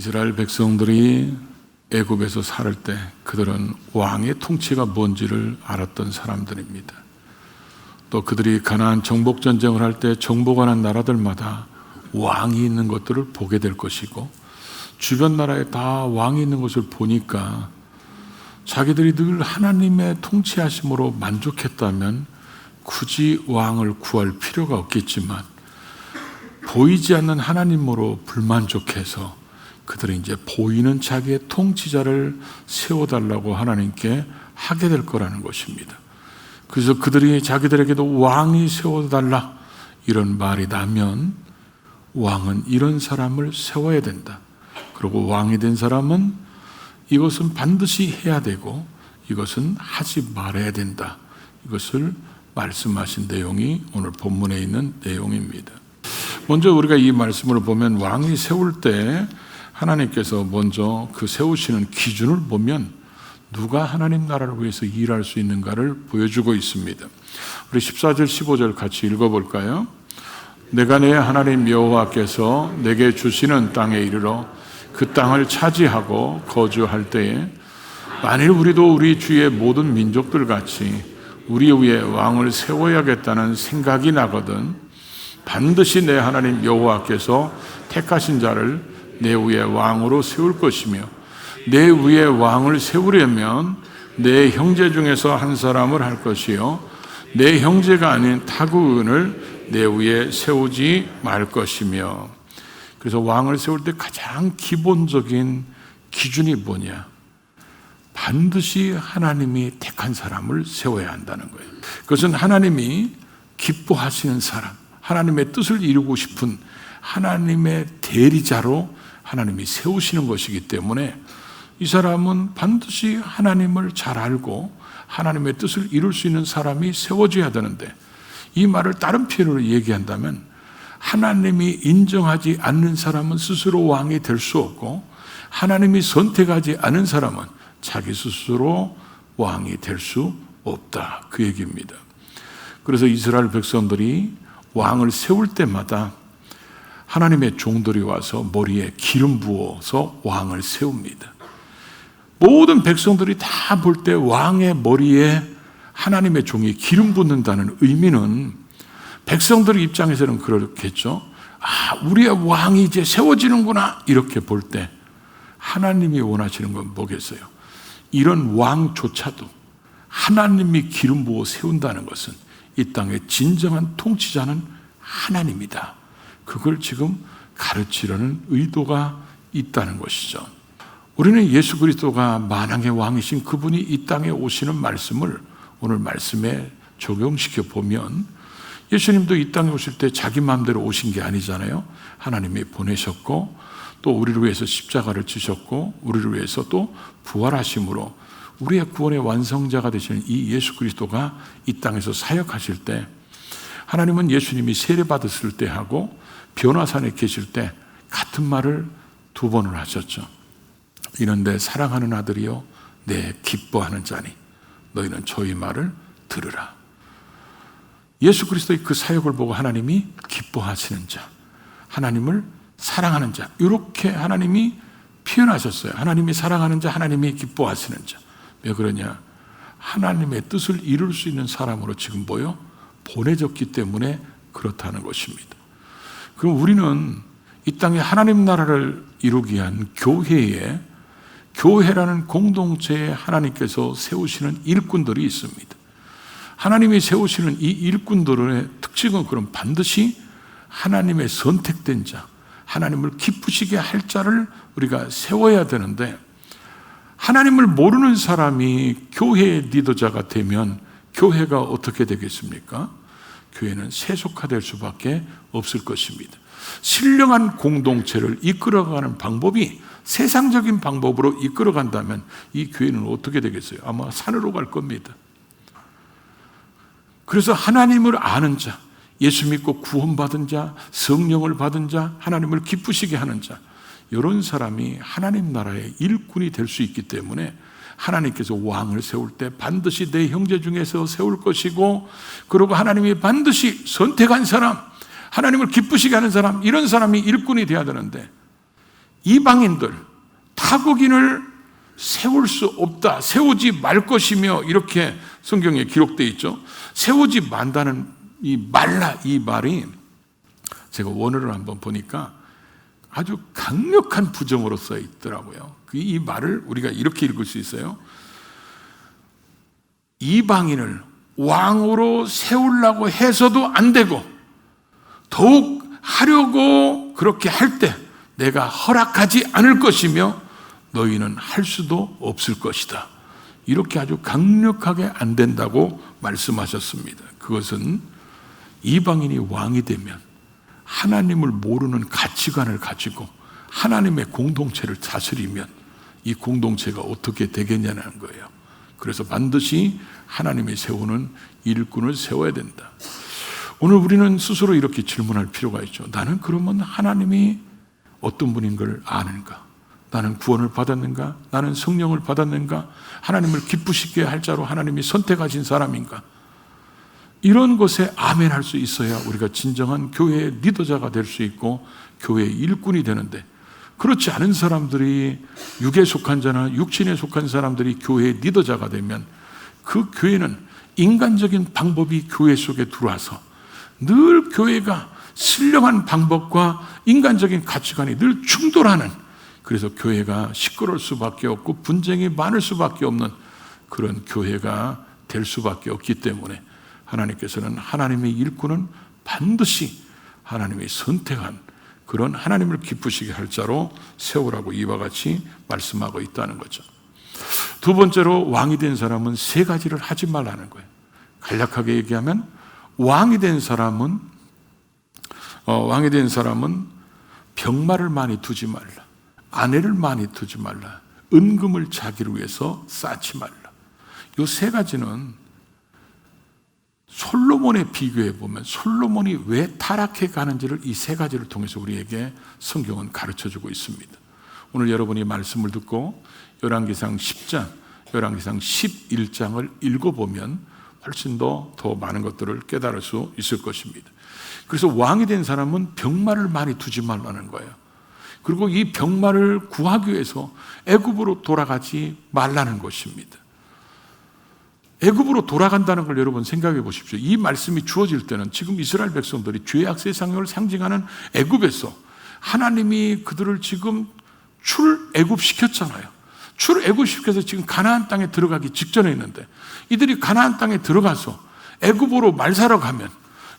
이스라엘 백성들이 애굽에서 살 때 그들은 왕의 통치가 뭔지를 알았던 사람들입니다. 또 그들이 가나안 정복 전쟁을 할 때 정복하는 나라들마다 왕이 있는 것들을 보게 될 것이고, 주변 나라에 다 왕이 있는 것을 보니까 자기들이 늘 하나님의 통치하심으로 만족했다면 굳이 왕을 구할 필요가 없겠지만, 보이지 않는 하나님으로 불만족해서 그들이 이제 보이는 자기의 통치자를 세워달라고 하나님께 하게 될 거라는 것입니다. 그래서 그들이 자기들에게도 왕이 세워달라 이런 말이 나면 왕은 이런 사람을 세워야 된다. 그리고 왕이 된 사람은 이것은 반드시 해야 되고 이것은 하지 말아야 된다. 이것을 말씀하신 내용이 오늘 본문에 있는 내용입니다. 먼저 우리가 이 말씀을 보면 왕이 세울 때 하나님께서 먼저 그 세우시는 기준을 보면 누가 하나님 나라를 위해서 일할 수 있는가를 보여주고 있습니다. 우리 14절 15절 같이 읽어볼까요? 내가 내 하나님 여호와께서 내게 주시는 땅에 이르러 그 땅을 차지하고 거주할 때에 만일 우리도 우리 주의 모든 민족들 같이 우리 위에 왕을 세워야겠다는 생각이 나거든 반드시 내 하나님 여호와께서 택하신 자를 내 위에 왕으로 세울 것이며 내 위에 왕을 세우려면 내 형제 중에서 한 사람을 할 것이요 내 형제가 아닌 타국인을 내 위에 세우지 말 것이며. 그래서 왕을 세울 때 가장 기본적인 기준이 뭐냐? 반드시 하나님이 택한 사람을 세워야 한다는 거예요. 그것은 하나님이 기뻐하시는 사람, 하나님의 뜻을 이루고 싶은 하나님의 대리자로 하나님이 세우시는 것이기 때문에 이 사람은 반드시 하나님을 잘 알고 하나님의 뜻을 이룰 수 있는 사람이 세워져야 되는데, 이 말을 다른 표현으로 얘기한다면 하나님이 인정하지 않는 사람은 스스로 왕이 될 수 없고 하나님이 선택하지 않은 사람은 자기 스스로 왕이 될 수 없다, 그 얘기입니다. 그래서 이스라엘 백성들이 왕을 세울 때마다 하나님의 종들이 와서 머리에 기름 부어서 왕을 세웁니다. 모든 백성들이 다 볼 때 왕의 머리에 하나님의 종이 기름 붓는다는 의미는 백성들 입장에서는 그렇겠죠. 아, 우리의 왕이 이제 세워지는구나 이렇게 볼 때 하나님이 원하시는 건 뭐겠어요? 이런 왕조차도 하나님이 기름 부어 세운다는 것은 이 땅의 진정한 통치자는 하나님이다. 그걸 지금 가르치려는 의도가 있다는 것이죠. 우리는 예수 그리스도가 만왕의 왕이신 그분이 이 땅에 오시는 말씀을 오늘 말씀에 적용시켜 보면, 예수님도 이 땅에 오실 때 자기 마음대로 오신 게 아니잖아요. 하나님이 보내셨고 또 우리를 위해서 십자가를 지셨고 우리를 위해서 또 부활하심으로 우리의 구원의 완성자가 되시는 이 예수 그리스도가 이 땅에서 사역하실 때, 하나님은 예수님이 세례받았을 때 하고 변화산에 계실 때 같은 말을 두 번을 하셨죠. 이런데 사랑하는 아들이요 내 기뻐하는 자니 너희는 저희 말을 들으라. 예수 그리스도의 그 사역을 보고 하나님이 기뻐하시는 자, 하나님을 사랑하는 자, 이렇게 하나님이 표현하셨어요. 하나님이 사랑하는 자, 하나님이 기뻐하시는 자. 왜 그러냐? 하나님의 뜻을 이룰 수 있는 사람으로 지금 보내졌기 때문에 그렇다는 것입니다. 그럼 우리는 이 땅에 하나님 나라를 이루기 위한 교회라는 공동체에 하나님께서 세우시는 일꾼들이 있습니다. 하나님이 세우시는 이 일꾼들의 특징은 그럼 반드시 하나님의 선택된 자, 하나님을 기쁘시게 할 자를 우리가 세워야 되는데, 하나님을 모르는 사람이 교회의 리더자가 되면 교회가 어떻게 되겠습니까? 교회는 세속화될 수밖에 없을 것입니다. 신령한 공동체를 이끌어가는 방법이 세상적인 방법으로 이끌어간다면 이 교회는 어떻게 되겠어요? 아마 산으로 갈 겁니다. 그래서 하나님을 아는 자, 예수 믿고 구원받은 자, 성령을 받은 자, 하나님을 기쁘시게 하는 자, 이런 사람이 하나님 나라의 일꾼이 될 수 있기 때문에 하나님께서 왕을 세울 때 반드시 내 형제 중에서 세울 것이고, 그리고 하나님이 반드시 선택한 사람, 하나님을 기쁘시게 하는 사람, 이런 사람이 일꾼이 되어야 되는데, 이방인들, 타국인을 세울 수 없다, 세우지 말 것이며 이렇게 성경에 기록되어 있죠. 세우지 만다는 이 말라, 이 말이 제가 원어를 한번 보니까 아주 강력한 부정어로 써 있더라고요. 이 말을 우리가 이렇게 읽을 수 있어요. 이방인을 왕으로 세우려고 해서도 안 되고 더욱 하려고 그렇게 할 때 내가 허락하지 않을 것이며 너희는 할 수도 없을 것이다. 이렇게 아주 강력하게 안 된다고 말씀하셨습니다. 그것은 이방인이 왕이 되면 하나님을 모르는 가치관을 가지고 하나님의 공동체를 다스리면 이 공동체가 어떻게 되겠냐는 거예요. 그래서 반드시 하나님이 세우는 일꾼을 세워야 된다. 오늘 우리는 스스로 이렇게 질문할 필요가 있죠. 나는 그러면 하나님이 어떤 분인 걸 아는가? 나는 구원을 받았는가? 나는 성령을 받았는가? 하나님을 기쁘시게 할 자로 하나님이 선택하신 사람인가? 이런 것에 아멘 할 수 있어야 우리가 진정한 교회의 리더자가 될 수 있고 교회의 일꾼이 되는데, 그렇지 않은 사람들이, 육에 속한 자나 육신에 속한 사람들이 교회의 리더자가 되면 그 교회는 인간적인 방법이 교회 속에 들어와서 늘 교회가 신령한 방법과 인간적인 가치관이 늘 충돌하는, 그래서 교회가 시끄러울 수밖에 없고 분쟁이 많을 수밖에 없는 그런 교회가 될 수밖에 없기 때문에 하나님께서는 하나님의 일꾼은 반드시 하나님이 선택한 그런 하나님을 기쁘시게 할 자로 세우라고 이와 같이 말씀하고 있다는 거죠. 두 번째로 왕이 된 사람은 세 가지를 하지 말라는 거예요. 간략하게 얘기하면 왕이 된 사람은 병마를 많이 두지 말라, 아내를 많이 두지 말라, 은금을 자기를 위해서 쌓지 말라. 이 세 가지는 솔로몬에 비교해 보면 솔로몬이 왜 타락해 가는지를 이 세 가지를 통해서 우리에게 성경은 가르쳐주고 있습니다. 오늘 여러분이 말씀을 듣고 열왕기상 10장, 열왕기상 11장을 읽어보면 훨씬 더 많은 것들을 깨달을 수 있을 것입니다. 그래서 왕이 된 사람은 병마를 많이 두지 말라는 거예요. 그리고 이 병마를 구하기 위해서 애굽으로 돌아가지 말라는 것입니다. 애굽으로 돌아간다는 걸 여러분 생각해 보십시오. 이 말씀이 주어질 때는 지금 이스라엘 백성들이 죄악 세상을 상징하는 애굽에서 하나님이 그들을 지금 출애굽시켰잖아요. 출애굽시켜서 지금 가나안 땅에 들어가기 직전에 있는데, 이들이 가나안 땅에 들어가서 애굽으로 말사러 가면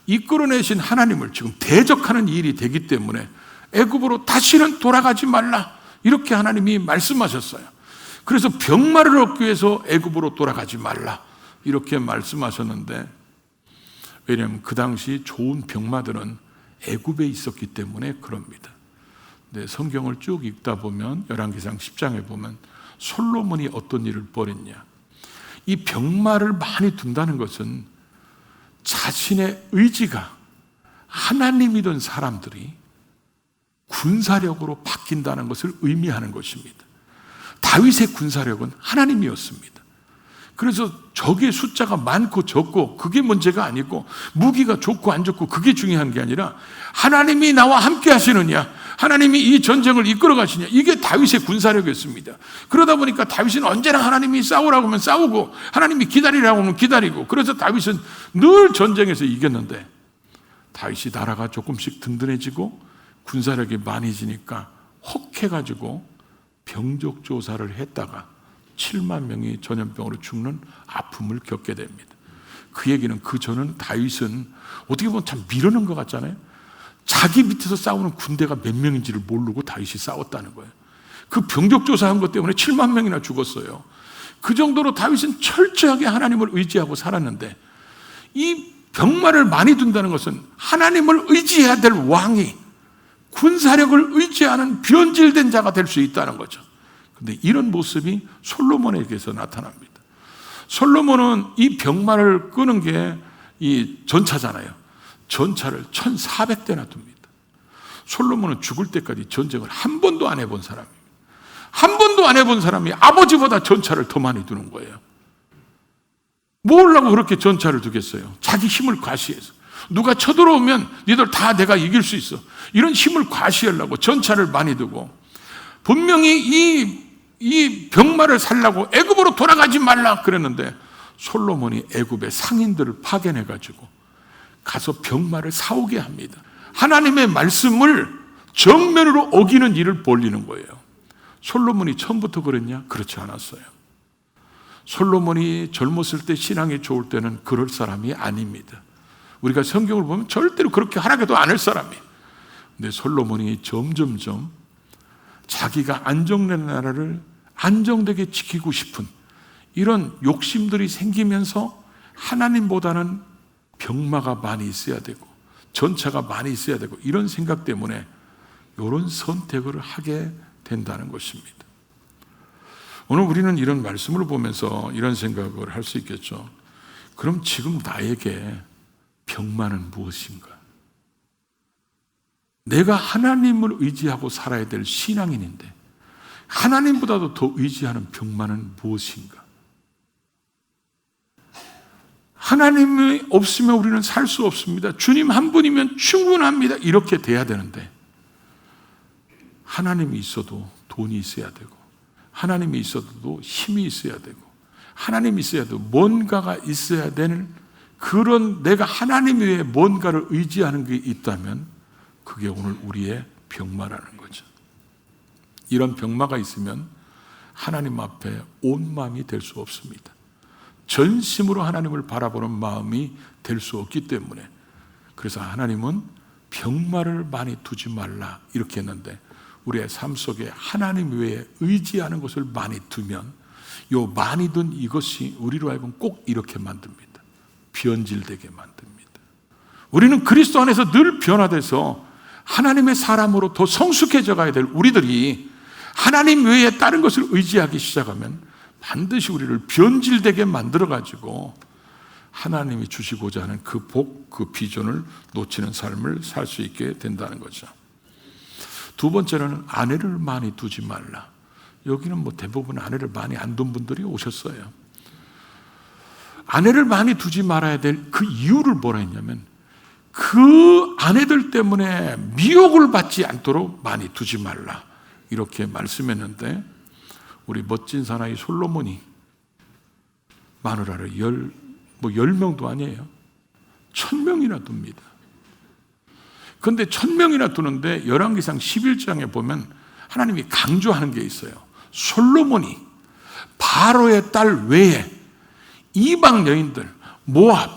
이끌어내신 하나님을 지금 대적하는 일이 되기 때문에 애굽으로 다시는 돌아가지 말라, 이렇게 하나님이 말씀하셨어요. 그래서 병마를 얻기 위해서 애굽으로 돌아가지 말라, 이렇게 말씀하셨는데, 왜냐하면 그 당시 좋은 병마들은 애굽에 있었기 때문에 그럽니다. 근데 성경을 쭉 읽다 보면 열왕기상 10장에 보면 솔로몬이 어떤 일을 벌였냐, 이 병마를 많이 둔다는 것은 자신의 의지가 하나님이던 사람들이 군사력으로 바뀐다는 것을 의미하는 것입니다. 다윗의 군사력은 하나님이었습니다. 그래서 적의 숫자가 많고 적고 그게 문제가 아니고, 무기가 좋고 안 좋고 그게 중요한 게 아니라 하나님이 나와 함께 하시느냐, 하나님이 이 전쟁을 이끌어 가시냐, 이게 다윗의 군사력이었습니다. 그러다 보니까 다윗은 언제나 하나님이 싸우라고 하면 싸우고 하나님이 기다리라고 하면 기다리고, 그래서 다윗은 늘 전쟁에서 이겼는데, 다윗이 나라가 조금씩 든든해지고 군사력이 많이 지니까 혹해가지고 병적 조사를 했다가 7만 명이 전염병으로 죽는 아픔을 겪게 됩니다. 그 얘기는 그 전은 다윗은 어떻게 보면 참 미루는 것 같잖아요. 자기 밑에서 싸우는 군대가 몇 명인지를 모르고 다윗이 싸웠다는 거예요. 그 병적 조사한 것 때문에 7만 명이나 죽었어요. 그 정도로 다윗은 철저하게 하나님을 의지하고 살았는데, 이 병마를 많이 둔다는 것은 하나님을 의지해야 될 왕이 군사력을 의지하는 변질된 자가 될 수 있다는 거죠. 그런데 이런 모습이 솔로몬에게서 나타납니다. 솔로몬은 이 병마를 끄는 게 이 전차잖아요. 전차를 1,400대나 둡니다. 솔로몬은 죽을 때까지 전쟁을 한 번도 안 해본 사람입니다. 한 번도 안 해본 사람이 아버지보다 전차를 더 많이 두는 거예요. 뭐하려고 그렇게 전차를 두겠어요? 자기 힘을 과시해서. 누가 쳐들어오면 니들 다 내가 이길 수 있어, 이런 힘을 과시하려고 전차를 많이 두고, 분명히 이 병마를 살라고 애굽으로 돌아가지 말라 그랬는데 솔로몬이 애굽의 상인들을 파견해가지고 가서 병마를 사오게 합니다. 하나님의 말씀을 정면으로 어기는 일을 벌이는 거예요. 솔로몬이 처음부터 그랬냐? 그렇지 않았어요. 솔로몬이 젊었을 때, 신앙이 좋을 때는 그럴 사람이 아닙니다. 우리가 성경을 보면 절대로 그렇게 하라고도 안 할 사람이에요. 근데 솔로몬이 점점점 자기가 안정된 나라를 안정되게 지키고 싶은 이런 욕심들이 생기면서 하나님보다는 병마가 많이 있어야 되고 전차가 많이 있어야 되고 이런 생각 때문에 이런 선택을 하게 된다는 것입니다. 오늘 우리는 이런 말씀을 보면서 이런 생각을 할 수 있겠죠. 그럼 지금 나에게 병마는 무엇인가? 내가 하나님을 의지하고 살아야 될 신앙인인데 하나님보다도 더 의지하는 병마는 무엇인가? 하나님이 없으면 우리는 살 수 없습니다. 주님 한 분이면 충분합니다. 이렇게 돼야 되는데 하나님이 있어도 돈이 있어야 되고 하나님이 있어도 힘이 있어야 되고 하나님이 있어야도 뭔가가 있어야 되는 그런 내가 하나님 외에 뭔가를 의지하는 게 있다면 그게 오늘 우리의 병마라는 거죠. 이런 병마가 있으면 하나님 앞에 온 마음이 될 수 없습니다. 전심으로 하나님을 바라보는 마음이 될 수 없기 때문에 그래서 하나님은 병마를 많이 두지 말라 이렇게 했는데 우리의 삶 속에 하나님 외에 의지하는 것을 많이 두면 요 많이 둔 이것이 우리로 하여금 꼭 이렇게 만듭니다. 변질되게 만듭니다. 우리는 그리스도 안에서 늘 변화돼서 하나님의 사람으로 더 성숙해져 가야 될 우리들이 하나님 외에 다른 것을 의지하기 시작하면 반드시 우리를 변질되게 만들어가지고 하나님이 주시고자 하는 그 복, 그 비전을 놓치는 삶을 살 수 있게 된다는 거죠. 두 번째는 아내를 많이 두지 말라. 여기는 뭐 대부분 아내를 많이 안 둔 분들이 오셨어요. 아내를 많이 두지 말아야 될 그 이유를 뭐라 했냐면 그 아내들 때문에 미혹을 받지 않도록 많이 두지 말라. 이렇게 말씀했는데 우리 멋진 사나이 솔로몬이 마누라를 10명도 아니에요. 1000명이나 둡니다. 그런데 1000명이나 두는데 열왕기상 11장에 보면 하나님이 강조하는 게 있어요. 솔로몬이 바로의 딸 외에 이방 여인들, 모압,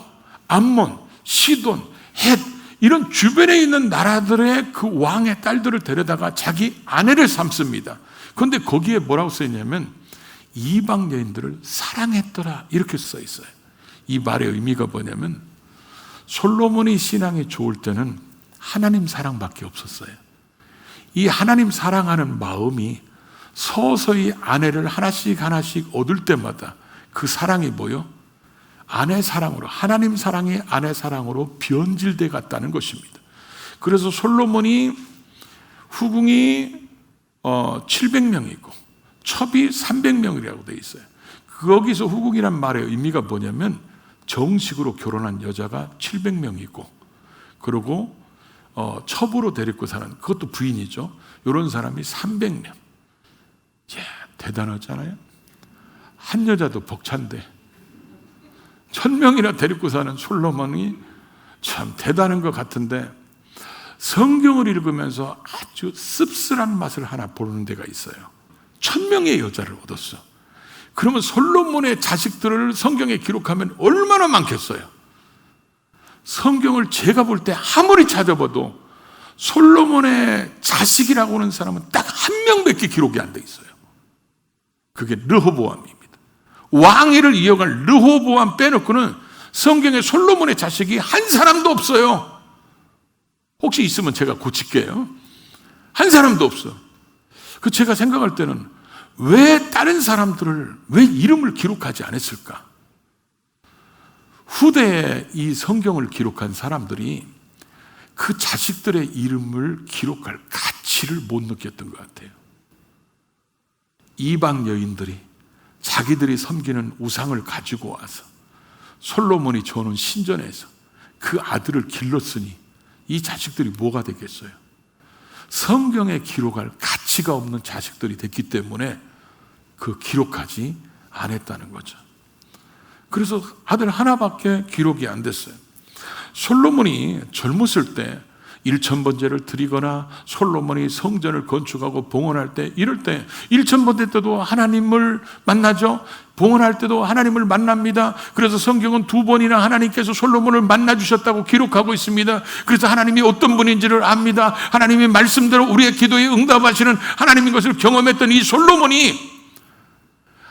암몬, 시돈, 헷 이런 주변에 있는 나라들의 그 왕의 딸들을 데려다가 자기 아내를 삼습니다. 그런데 거기에 뭐라고 써 있냐면 이방 여인들을 사랑했더라 이렇게 써 있어요. 이 말의 의미가 뭐냐면 솔로몬이 신앙이 좋을 때는 하나님 사랑밖에 없었어요. 이 하나님 사랑하는 마음이 서서히 아내를 하나씩 얻을 때마다 그 사랑이 뭐요? 아내 사랑으로, 하나님 사랑이 아내 사랑으로 변질돼 갔다는 것입니다. 그래서 솔로몬이 후궁이 700명이고 첩이 300명이라고 되어 있어요. 거기서 후궁이란 말의 의미가 뭐냐면 정식으로 결혼한 여자가 700명이고 그리고 첩으로 데리고 사는 그것도 부인이죠. 이런 사람이 300명. 예, 대단하잖아요. 한 여자도 벅찬데 1000명이나 데리고 사는 솔로몬이 참 대단한 것 같은데 성경을 읽으면서 아주 씁쓸한 맛을 하나 보는 데가 있어요. 1000명의 여자를 얻었어. 그러면 솔로몬의 자식들을 성경에 기록하면 얼마나 많겠어요. 성경을 제가 볼 때 아무리 찾아봐도 솔로몬의 자식이라고 하는 사람은 딱 한 명밖에 기록이 안 돼 있어요. 그게 르호보암입니다. 왕위를 이어갈 르호보암 빼놓고는 성경에 솔로몬의 자식이 한 사람도 없어요. 혹시 있으면 제가 고칠게요. 한 사람도 없어. 그 제가 생각할 때는 왜 다른 사람들을 왜 이름을 기록하지 않았을까? 후대에 이 성경을 기록한 사람들이 그 자식들의 이름을 기록할 가치를 못 느꼈던 것 같아요. 이방 여인들이 자기들이 섬기는 우상을 가지고 와서 솔로몬이 저는 신전에서 그 아들을 길렀으니 이 자식들이 뭐가 되겠어요? 성경에 기록할 가치 가치가 없는 자식들이 됐기 때문에 그 기록하지 않았다는 거죠. 그래서 아들 하나밖에 기록이 안 됐어요. 솔로몬이 젊었을 때 일천번제를 드리거나 솔로몬이 성전을 건축하고 봉헌할 때, 이럴 때 일천번제 때도 하나님을 만나죠. 봉헌할 때도 하나님을 만납니다. 그래서 성경은 2번이나 하나님께서 솔로몬을 만나주셨다고 기록하고 있습니다. 그래서 하나님이 어떤 분인지를 압니다. 하나님이 말씀대로 우리의 기도에 응답하시는 하나님인 것을 경험했던 이 솔로몬이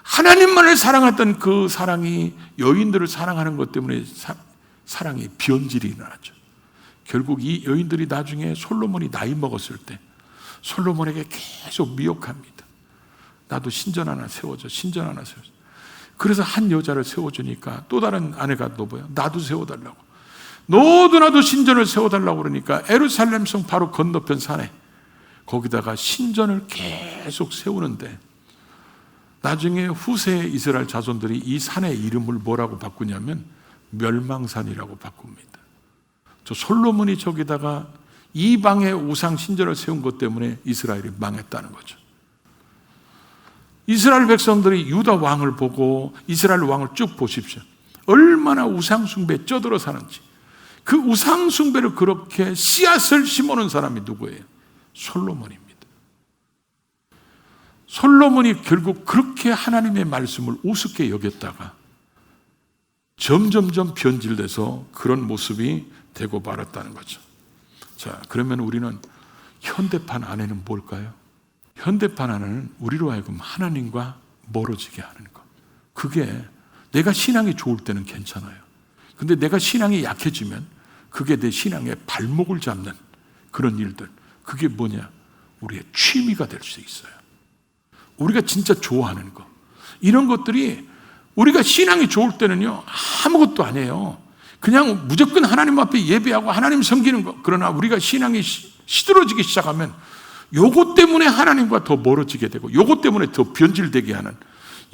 하나님만을 사랑했던 그 사랑이 여인들을 사랑하는 것 때문에 사랑이 변질이 일어나죠. 결국 이 여인들이 나중에 솔로몬이 나이 먹었을 때 솔로몬에게 계속 미혹합니다. 나도 신전 하나 세워줘, 신전 하나 세워줘. 그래서 한 여자를 세워주니까 또 다른 아내가 너보여, 나도 세워달라고. 너도 나도 신전을 세워달라고 그러니까 예루살렘 성 바로 건너편 산에 거기다가 신전을 계속 세우는데, 나중에 후세 이스라엘 자손들이 이 산의 이름을 뭐라고 바꾸냐면 멸망산이라고 바꿉니다. 저 솔로몬이 저기다가 이방의 우상 신전을 세운 것 때문에 이스라엘이 망했다는 거죠. 이스라엘 백성들이 유다 왕을 보고 이스라엘 왕을 쭉 보십시오. 얼마나 우상 숭배에 쩌들어 사는지. 그 우상 숭배를 그렇게 씨앗을 심어놓은 사람이 누구예요? 솔로몬입니다. 솔로몬이 결국 그렇게 하나님의 말씀을 우습게 여겼다가 점점점 변질돼서 그런 모습이 되고 말았다는 거죠. 자, 그러면 우리는 현대판 안에는 뭘까요? 현대판 안에는 우리로 하여금 하나님과 멀어지게 하는 것. 그게 내가 신앙이 좋을 때는 괜찮아요. 근데 내가 신앙이 약해지면 그게 내 신앙의 발목을 잡는 그런 일들, 그게 뭐냐? 우리의 취미가 될 수 있어요. 우리가 진짜 좋아하는 거, 이런 것들이 우리가 신앙이 좋을 때는요 아무것도 아니에요. 그냥 무조건 하나님 앞에 예배하고 하나님 섬기는 거. 그러나 우리가 신앙이 시들어지기 시작하면 요것 때문에 하나님과 더 멀어지게 되고 요것 때문에 더 변질되게 하는,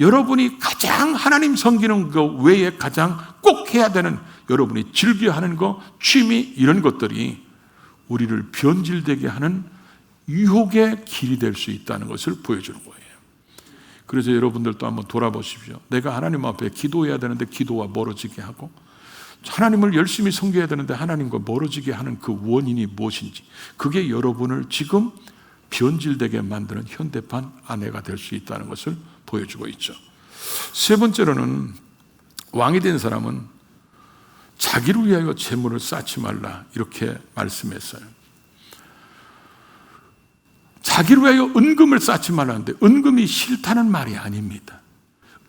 여러분이 가장 하나님 섬기는 거 외에 가장 꼭 해야 되는, 여러분이 즐겨하는 거, 취미, 이런 것들이 우리를 변질되게 하는 유혹의 길이 될 수 있다는 것을 보여주는 거예요. 그래서 여러분들도 한번 돌아보십시오. 내가 하나님 앞에 기도해야 되는데 기도와 멀어지게 하고, 하나님을 열심히 섬겨야 되는데 하나님과 멀어지게 하는 그 원인이 무엇인지, 그게 여러분을 지금 변질되게 만드는 현대판 아내가 될 수 있다는 것을 보여주고 있죠. 세 번째로는, 왕이 된 사람은 자기를 위하여 재물을 쌓지 말라, 이렇게 말씀했어요. 자기를 위하여 은금을 쌓지 말라는데, 은금이 싫다는 말이 아닙니다.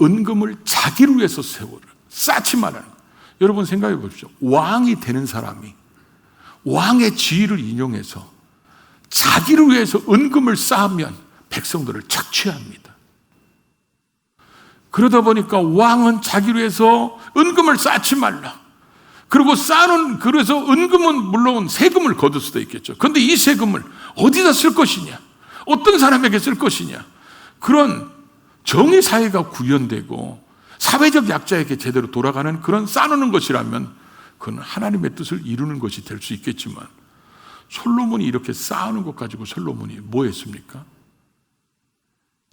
은금을 자기를 위해서 쌓지 말라는 거예요. 여러분 생각해 보십시오. 왕이 되는 사람이 왕의 지위를 인용해서 자기를 위해서 은금을 쌓으면 백성들을 착취합니다. 그러다 보니까 왕은 자기를 위해서 은금을 쌓지 말라. 그리고 그래서 은금은 물론 세금을 거둘 수도 있겠죠. 그런데 이 세금을 어디다 쓸 것이냐, 어떤 사람에게 쓸 것이냐, 그런 정의사회가 구현되고 사회적 약자에게 제대로 돌아가는 그런 쌓아놓는 것이라면 그건 하나님의 뜻을 이루는 것이 될 수 있겠지만, 솔로몬이 이렇게 쌓아놓은 것 가지고 솔로몬이 뭐 했습니까?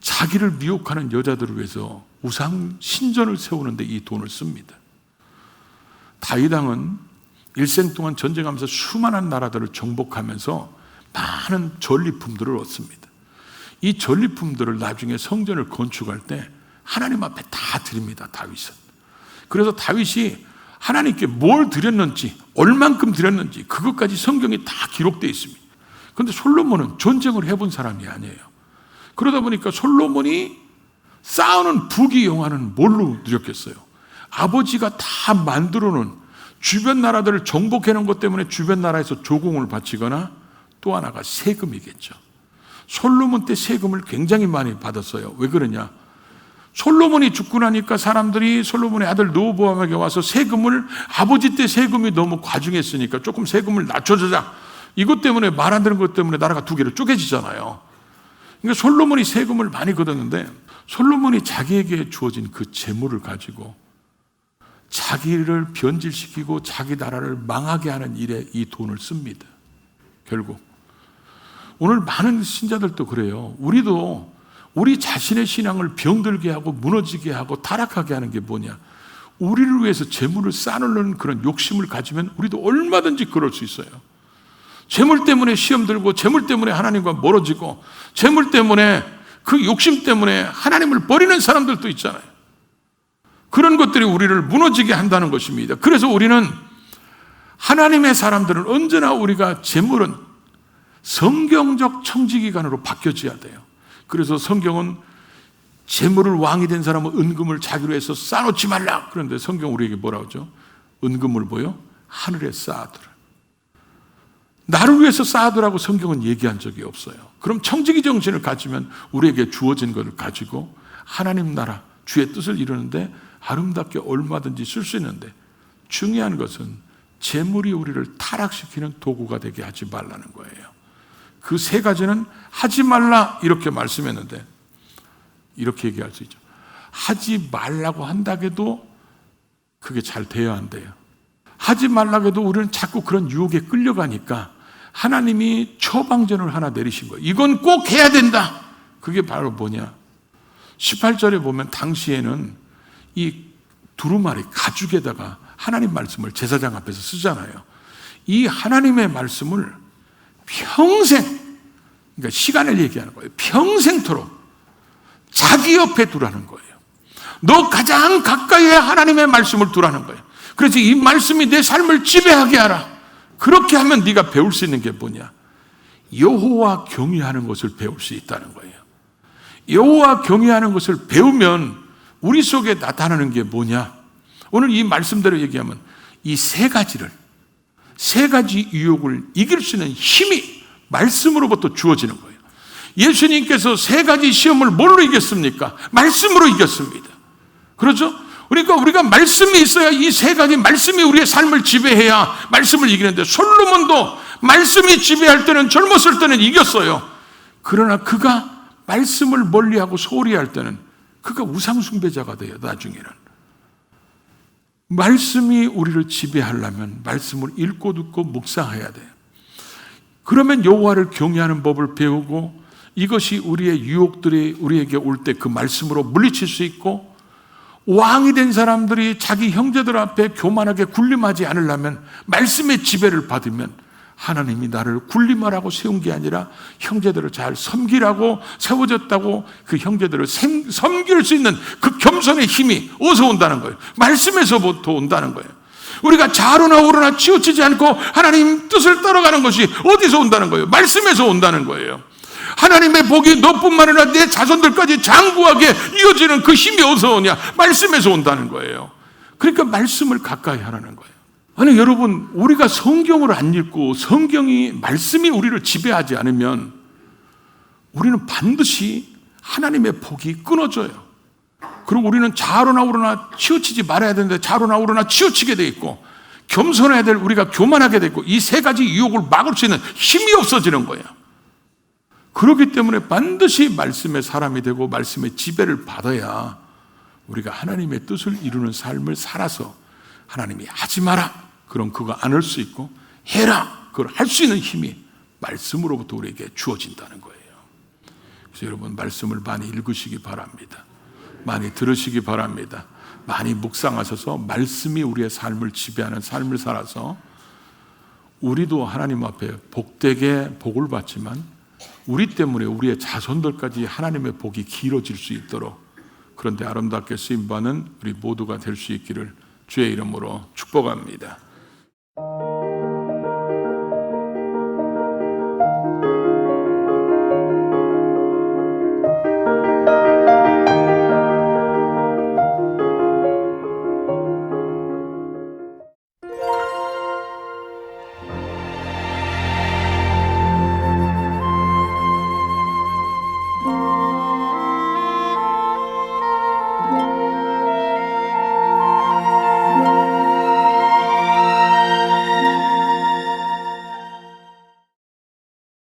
자기를 미혹하는 여자들을 위해서 우상 신전을 세우는데 이 돈을 씁니다. 다윗 왕은 일생 동안 전쟁하면서 수많은 나라들을 정복하면서 많은 전리품들을 얻습니다. 이 전리품들을 나중에 성전을 건축할 때 하나님 앞에 다 드립니다, 다윗은. 그래서 다윗이 하나님께 뭘 드렸는지, 얼만큼 드렸는지, 그것까지 성경에 다 기록되어 있습니다. 그런데 솔로몬은 전쟁을 해본 사람이 아니에요. 그러다 보니까 솔로몬이 쌓아놓은 부귀영화는 뭘로 누렸겠어요? 아버지가 다 만들어놓은 주변 나라들을 정복해놓은 것 때문에 주변 나라에서 조공을 바치거나, 또 하나가 세금이겠죠. 솔로몬 때 세금을 굉장히 많이 받았어요. 왜 그러냐? 솔로몬이 죽고 나니까 사람들이 솔로몬의 아들 르호보암에게 와서 세금을, 아버지 때 세금이 너무 과중했으니까 조금 세금을 낮춰주자, 이것 때문에 말 안 되는 것 때문에 나라가 두 개로 쪼개지잖아요. 그러니까 솔로몬이 세금을 많이 걷었는데, 솔로몬이 자기에게 주어진 그 재물을 가지고 자기를 변질시키고 자기 나라를 망하게 하는 일에 이 돈을 씁니다. 결국 오늘 많은 신자들도 그래요. 우리도 우리 자신의 신앙을 병들게 하고 무너지게 하고 타락하게 하는 게 뭐냐? 우리를 위해서 재물을 쌓는 그런 욕심을 가지면 우리도 얼마든지 그럴 수 있어요. 재물 때문에 시험 들고, 재물 때문에 하나님과 멀어지고, 재물 때문에 그 욕심 때문에 하나님을 버리는 사람들도 있잖아요. 그런 것들이 우리를 무너지게 한다는 것입니다. 그래서 우리는 하나님의 사람들은 언제나 우리가 재물은 성경적 청지기관으로 바뀌어져야 돼요. 그래서 성경은 재물을 왕이 된 사람은 은금을 자기로 해서 쌓아놓지 말라. 그런데 성경 우리에게 뭐라고 하죠? 은금을 뭐요? 하늘에 쌓아두라. 나를 위해서 쌓아두라고 성경은 얘기한 적이 없어요. 그럼 청지기 정신을 가지면 우리에게 주어진 것을 가지고 하나님 나라, 주의 뜻을 이루는데 아름답게 얼마든지 쓸 수 있는데, 중요한 것은 재물이 우리를 타락시키는 도구가 되게 하지 말라는 거예요. 그 세 가지는 하지 말라 이렇게 말씀했는데, 이렇게 얘기할 수 있죠. 하지 말라고 한다고도 그게 잘 돼야 한대요. 하지 말라고 해도 우리는 자꾸 그런 유혹에 끌려가니까 하나님이 처방전을 하나 내리신 거예요. 이건 꼭 해야 된다. 그게 바로 뭐냐? 18절에 보면 당시에는 이 두루마리 가죽에다가 하나님 말씀을 제사장 앞에서 쓰잖아요. 이 하나님의 말씀을 평생, 그러니까 시간을 얘기하는 거예요. 평생토록 자기 옆에 두라는 거예요. 너 가장 가까이에 하나님의 말씀을 두라는 거예요. 그래서 이 말씀이 내 삶을 지배하게 하라. 그렇게 하면 네가 배울 수 있는 게 뭐냐? 여호와 경외하는 것을 배울 수 있다는 거예요. 여호와 경외하는 것을 배우면 우리 속에 나타나는 게 뭐냐? 오늘 이 말씀대로 얘기하면 이 세 가지를, 세 가지 유혹을 이길 수 있는 힘이 말씀으로부터 주어지는 거예요. 예수님께서 세 가지 시험을 뭘로 이겼습니까? 말씀으로 이겼습니다. 그렇죠? 그러니까 우리가 말씀이 있어야 이 세 가지 말씀이 우리의 삶을 지배해야 말씀을 이기는데, 솔로몬도 말씀이 지배할 때는, 젊었을 때는 이겼어요. 그러나 그가 말씀을 멀리하고 소홀히 할 때는 그가 우상숭배자가 돼요. 나중에는. 말씀이 우리를 지배하려면 말씀을 읽고 듣고 묵상해야 돼요. 그러면 여호와를 경외하는 법을 배우고, 이것이 우리의 유혹들이 우리에게 올 때 그 말씀으로 물리칠 수 있고, 왕이 된 사람들이 자기 형제들 앞에 교만하게 군림하지 않으려면 말씀의 지배를 받으면 하나님이 나를 군림하라고 세운 게 아니라 형제들을 잘 섬기라고 세워졌다고, 그 형제들을 섬길 수 있는 그 겸손의 힘이 어디서 온다는 거예요? 말씀에서부터 온다는 거예요. 우리가 좌로나 우로나 치우치지 않고 하나님 뜻을 따라가는 것이 어디서 온다는 거예요? 말씀에서 온다는 거예요. 하나님의 복이 너뿐만 아니라 내 자손들까지 장구하게 이어지는 그 힘이 어디서 오냐? 말씀에서 온다는 거예요. 그러니까 말씀을 가까이 하라는 거예요. 아니 여러분, 우리가 성경을 안 읽고 성경이, 말씀이 우리를 지배하지 않으면 우리는 반드시 하나님의 복이 끊어져요. 그리고 우리는 좌로나 우로나 치우치지 말아야 되는데 좌로나 우로나 치우치게 돼 있고, 겸손해야 될 우리가 교만하게 돼 있고, 이 세 가지 유혹을 막을 수 있는 힘이 없어지는 거예요. 그렇기 때문에 반드시 말씀의 사람이 되고 말씀의 지배를 받아야 우리가 하나님의 뜻을 이루는 삶을 살아서 하나님이 하지 마라, 그럼 그거 안 할 수 있고, 해라, 그걸 할 수 있는 힘이 말씀으로부터 우리에게 주어진다는 거예요. 그래서 여러분, 말씀을 많이 읽으시기 바랍니다. 많이 들으시기 바랍니다. 많이 묵상하셔서 말씀이 우리의 삶을 지배하는 삶을 살아서 우리도 하나님 앞에 복되게 복을 받지만 우리 때문에 우리의 자손들까지 하나님의 복이 길어질 수 있도록, 그런데 아름답게 쓰임받는 우리 모두가 될 수 있기를 주의 이름으로 축복합니다.